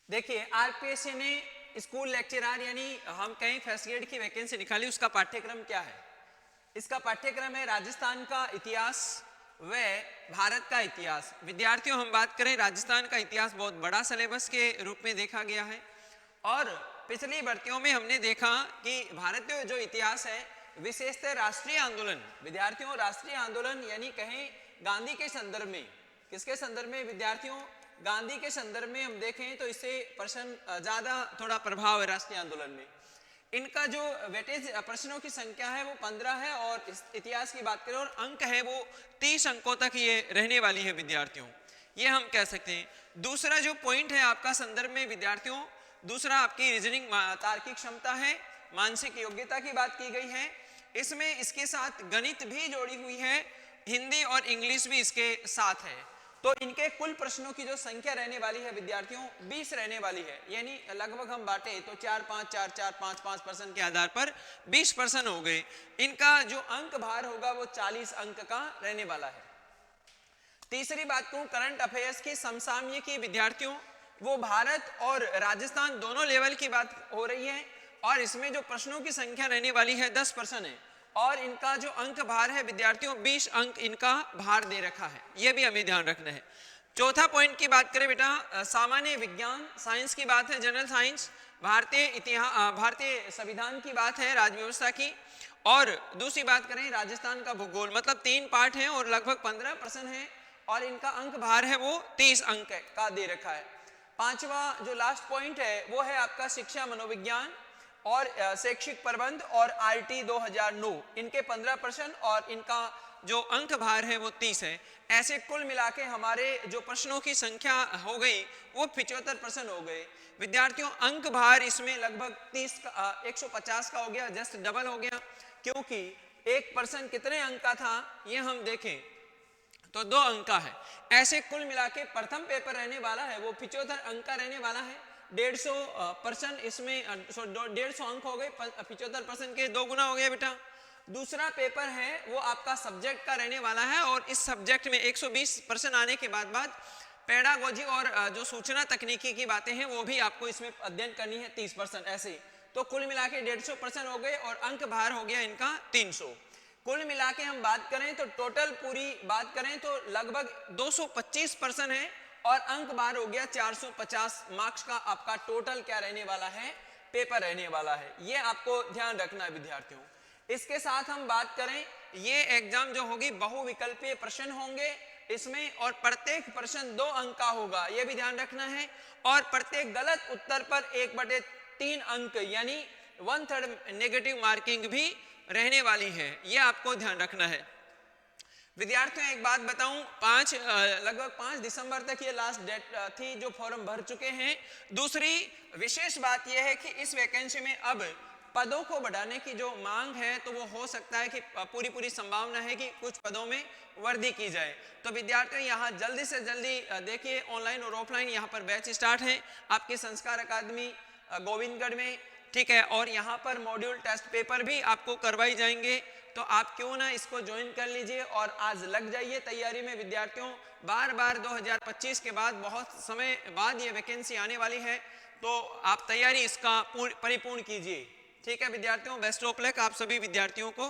देखिए, आरपीएससी ने school lecturer यानी हम कहीं फर्स्ट ग्रेड की वैकेंसी निकाली, उसका पाठ्यक्रम क्या है? इसका पाठ्यक्रम है राजस्थान का इतिहास व भारत का इतिहास। विद्यार्थियों, हम बात करें राजस्थान का इतिहास बहुत बड़ा सिलेबस के रूप में देखा गया है और पिछली भर्तियों में हमने देखा कि भारतीय जो इतिहास है विशेषतः राष्ट्रीय आंदोलन, विद्यार्थियों राष्ट्रीय आंदोलन यानी कहें गांधी के संदर्भ में, किसके संदर्भ में विद्यार्थियों? गांधी के संदर्भ में हम देखें तो इससे प्रश्न ज्यादा थोड़ा प्रभाव है राष्ट्रीय आंदोलन में। इनका जो वेटेज प्रश्नों की संख्या है वो 15 है और इतिहास की बात करें और अंक है वो 30 अंकों तक ये रहने वाली है विद्यार्थियों, ये हम कह सकते हैं। दूसरा जो पॉइंट है आपका संदर्भ में विद्यार्थियों, दूसरा आपकी रीजनिंग तार्किक क्षमता है, मानसिक योग्यता की बात की गई है। इसमें इसके साथ गणित भी जोड़ी हुई है, हिंदी और इंग्लिश भी इसके साथ है। तो इनके कुल प्रश्नों की जो संख्या रहने वाली है विद्यार्थियों 20 रहने वाली है, यानी लगभग हम बांटे तो 4-5 के आधार पर 20% हो गए। इनका जो अंक भार होगा वो 40 अंक का रहने वाला है। तीसरी बात कहूं करंट अफेयर्स की समसामयिकी विद्यार्थियों, वो भारत और राजस्थान दोनों लेवल की बात हो रही है और इसमें जो प्रश्नों की संख्या रहने वाली है 10% है और इनका जो अंक भार है विद्यार्थियों 20 अंक इनका भार दे रखा है, यह भी हमें ध्यान रखना है। चौथा पॉइंट की बात करें बेटा, सामान्य विज्ञान साइंस की बात है, जनरल साइंस, भारतीय इतिहास, भारतीय संविधान की बात है, राज्य व्यवस्था की, और दूसरी बात करें राजस्थान का भूगोल। मतलब 3 पार्ट हैं और लगभग 15% है और इनका अंक भार है वो 30 अंक का दे रखा है। पांचवा जो लास्ट पॉइंट है वो है आपका शिक्षा मनोविज्ञान और शैक्षिक प्रबंध और आरटी 2009, इनके 15% और इनका जो अंक भार है वो 30 है। ऐसे कुल मिला के हमारे जो प्रश्नों की संख्या हो गई वो 75% हो गए विद्यार्थियों। अंक भार इसमें लगभग 150 का हो गया, जस्ट डबल हो गया, क्योंकि 1% कितने अंक का था ये हम देखें तो 2 अंक का है। ऐसे कुल मिला के प्रथम पेपर रहने वाला है वो 75 अंक का रहने वाला है। 150% इसमें 150 अंक हो गए, 75% के 2 गुना हो गया बेटा। दूसरा पेपर है वो आपका सब्जेक्ट का रहने वाला है और इस सब्जेक्ट में 120% आने के बाद पेडागोजी और जो सूचना तकनीकी की बातें हैं वो भी आपको इसमें अध्ययन करनी है 30%। ऐसे तो कुल मिला के 150% हो गए और अंक भार हो गया इनका 300। कुल मिला के हम बात करें तो टोटल पूरी बात करें तो लगभग 225% है और अंक भार हो गया 450 मार्क्स का आपका टोटल क्या रहने वाला है, पेपर रहने वाला है। ये आपको ध्यान रखना है विद्यार्थियों। इसके साथ हम बात करें ये एग्जाम जो होगी बहुविकल्पीय प्रश्न होंगे इसमें और प्रत्येक प्रश्न 2 अंक का होगा, यह भी ध्यान रखना है। और प्रत्येक गलत उत्तर पर 1/3 अंक यानी 1/3 नेगेटिव मार्किंग भी रहने वाली है, यह आपको ध्यान रखना है विद्यार्थियों। एक बात बताऊं, लगभग 5 दिसंबर तक ये लास्ट डेट थी जो फॉर्म भर चुके हैं। दूसरी विशेष बात यह है कि इस वैकेंसी में अब पदों को बढ़ाने की जो मांग है तो वो हो सकता है कि पूरी संभावना है कि कुछ पदों में वृद्धि की जाए। तो विद्यार्थियों यहाँ जल्दी से जल्दी देखिए ऑनलाइन और ऑफलाइन यहाँ पर बैच स्टार्ट है आपके संस्कार अकादमी गोविंदगढ़ में, ठीक है। और यहाँ पर मॉड्यूल टेस्ट पेपर भी आपको करवाई जाएंगे, तो आप क्यों ना इसको ज्वाइन कर लीजिए और आज लग जाइए तैयारी में विद्यार्थियों। बार 2025 के बाद बहुत समय बाद ये वैकेंसी आने वाली है, तो आप तैयारी इसका परिपूर्ण कीजिए, ठीक है विद्यार्थियों। बेस्ट ऑफ लक आप सभी विद्यार्थियों को।